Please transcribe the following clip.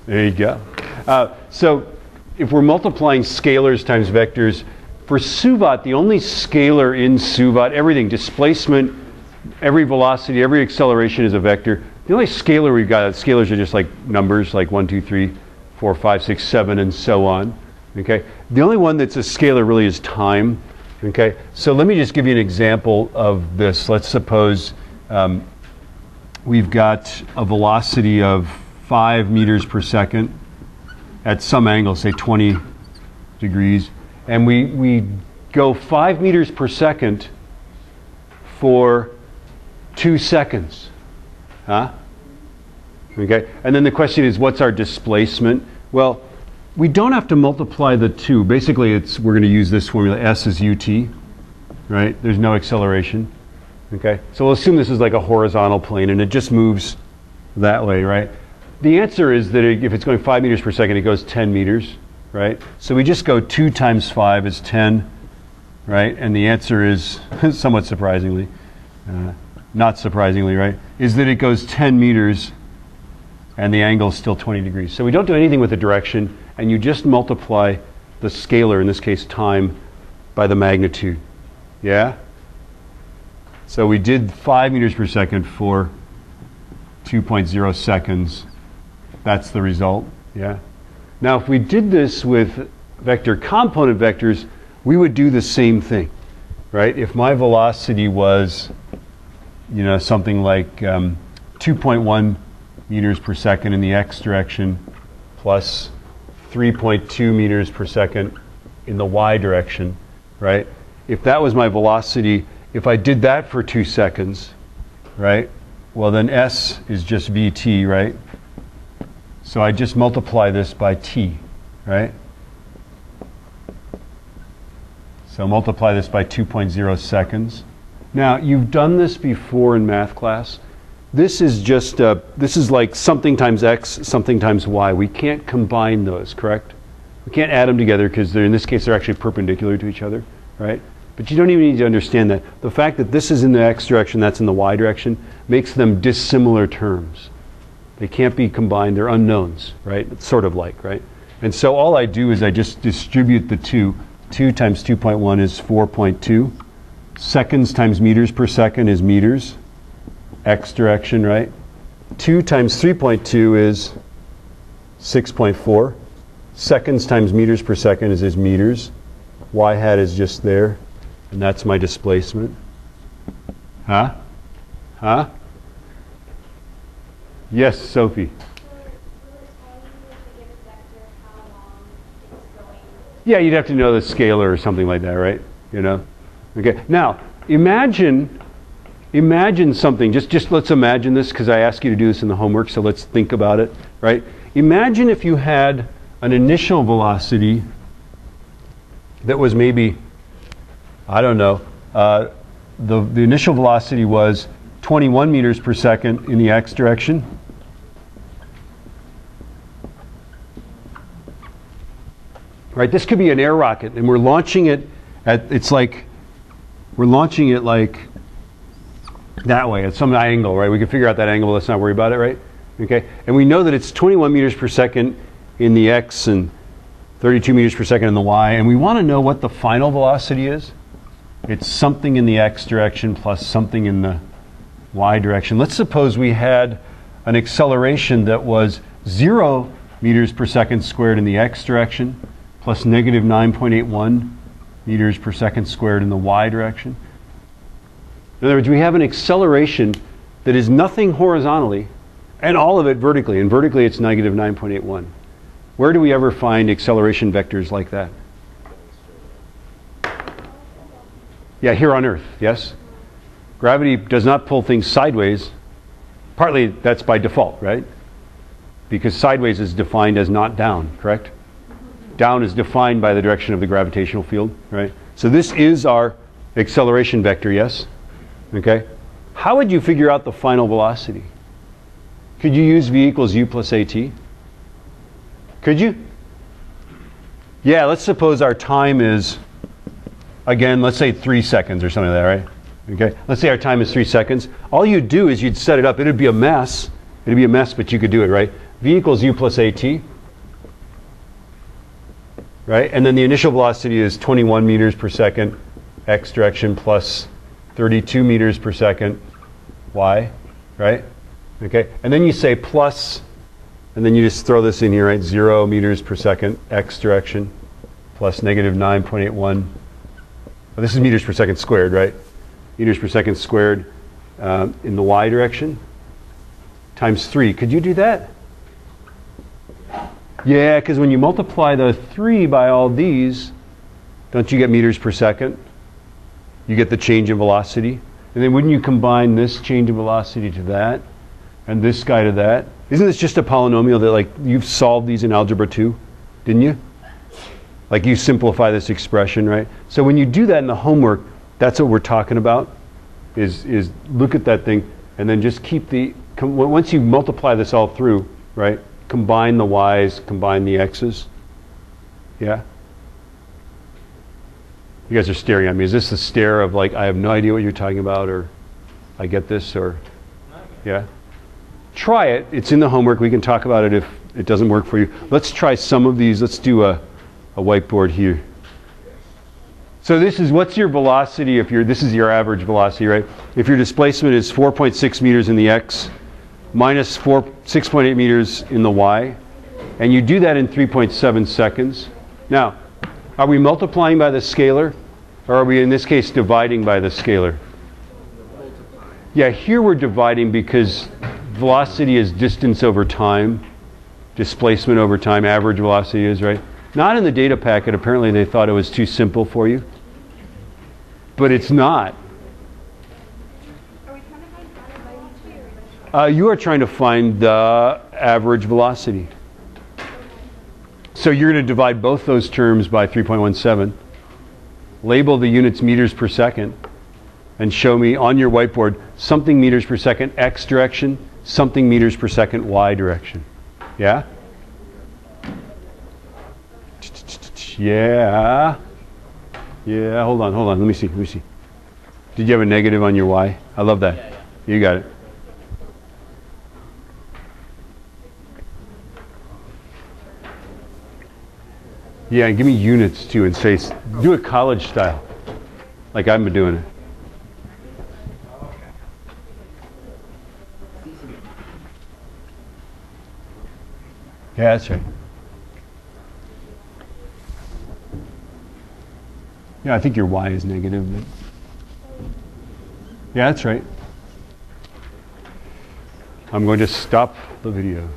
There you go. So if we're multiplying scalars times vectors, for SUVOT, the only scalar in SUVOT, everything, displacement, every velocity, every acceleration is a vector. The only scalar we've got, scalars are just like numbers, like 1, 2, 3, 4, 5, 6, 7, and so on. Okay. The only one that's a scalar really is time. Okay. So let me just give you an example of this. Let's suppose we've got a velocity of 5 meters per second at some angle, say 20 degrees, and we go 5 meters per second for 2 seconds. Huh? Okay. And then the question is, what's our displacement? Well, we don't have to multiply the two. Basically, we're going to use this formula. S is ut, right? There's no acceleration. Okay. So we'll assume this is like a horizontal plane, and it just moves that way, right? The answer is that if it's going 5 meters per second, it goes 10 meters, right? So we just go 2 times 5 is 10, right? And the answer is, somewhat surprisingly, not surprisingly, right, is that it goes 10 meters and the angle is still 20 degrees. So we don't do anything with the direction, and you just multiply the scalar, in this case time, by the magnitude. Yeah? So we did 5 meters per second for 2.0 seconds. That's the result. Yeah? Now, if we did this with vector component vectors, we would do the same thing, right? If my velocity was, you know, something like 2.1 meters per second in the x direction plus 3.2 meters per second in the y direction, right? If that was my velocity, if I did that for 2 seconds, right, well then s is just vt, right? So I just multiply this by t, right? So multiply this by 2.0 seconds. Now, you've done this before in math class. This is just, this is like something times x, something times y. We can't combine those, correct? We can't add them together because in this case they're actually perpendicular to each other, right? But you don't even need to understand that. The fact that this is in the x direction, that's in the y direction, makes them dissimilar terms. They can't be combined. They're unknowns, right? It's sort of like, right? And so all I do is I just distribute the two. 2 times 2.1 is 4.2. Seconds times meters per second is meters. X direction, right? 2 times 3.2 is 6.4. Seconds times meters per second is meters. Y hat is just there. And that's my displacement. Huh? Huh? Yes, Sophie. Yeah, you'd have to know the scalar or something like that, right? You know? Okay. Now, imagine something. Just let's imagine this, because I asked you to do this in the homework, so let's think about it, right? Imagine if you had an initial velocity that was maybe, I don't know, the initial velocity was 21 meters per second in the x direction. Right, this could be an air rocket, and we're launching it at, we're launching it like that way, at some angle, right? We can figure out that angle, let's not worry about it, right? Okay, and we know that it's 21 meters per second in the x and 32 meters per second in the y, and we want to know what the final velocity is. It's something in the x direction plus something in the y direction. Let's suppose we had an acceleration that was 0 meters per second squared in the x direction plus negative 9.81 meters per second squared in the y direction. In other words, we have an acceleration that is nothing horizontally and all of it vertically. And vertically it's negative 9.81. Where do we ever find acceleration vectors like that? Yeah, here on Earth, yes? Gravity does not pull things sideways. Partly that's by default, right? Because sideways is defined as not down, correct? Down is defined by the direction of the gravitational field, right? So this is our acceleration vector, yes? Okay. How would you figure out the final velocity? Could you use v equals u plus at? Could you? Yeah, let's suppose our time is, again, let's say 3 seconds or something like that, right? Okay. Let's say our time is 3 seconds. All you'd do is you'd set it up. It'd be a mess. It'd be a mess, but you could do it, right? v equals u plus at, right? And then the initial velocity is 21 meters per second, x direction, plus 32 meters per second, y, right? Okay, and then you say plus, and then you just throw this in here, right? 0 meters per second, x direction, plus negative 9.81. Oh, this is meters per second squared, right? Meters per second squared in the y direction, times 3. Could you do that? Yeah, because when you multiply the 3 by all these, don't you get meters per second? You get the change in velocity. And then wouldn't you combine this change in velocity to that? And this guy to that? Isn't this just a polynomial that, like, you've solved these in algebra 2, didn't you? Like, you simplify this expression, right? So when you do that in the homework, that's what we're talking about, is look at that thing, and then just keep the, once you multiply this all through, right, combine the y's, combine the x's. Yeah? You guys are staring at me. Is this the stare of, like, I have no idea what you're talking about, or I get this, or, yeah? Try it. It's in the homework. We can talk about it if it doesn't work for you. Let's try some of these. Let's do a whiteboard here. So this is, what's your velocity if you're, this is your average velocity, right? If your displacement is 4.6 meters in the x, minus 6.8 meters in the y, and you do that in 3.7 seconds. Now, are we multiplying by the scalar, or are we in this case dividing by the scalar? Yeah, here we're dividing because velocity is distance over time, displacement over time, average velocity is, right? Not in the data packet. Apparently they thought it was too simple for you. But it's not. Are we trying to find by You are trying to find the average velocity. So you're going to divide both those terms by 3.17, label the units meters per second, and show me on your whiteboard something meters per second x direction, something meters per second y direction. Yeah? Yeah. Yeah, hold on. Let me see. Did you have a negative on your y? I love that. Yeah. You got it. Yeah, and give me units too, and say, do it college style, like I've been doing it. Yeah, that's right. Yeah, I think your y is negative. But yeah, that's right. I'm going to stop the video.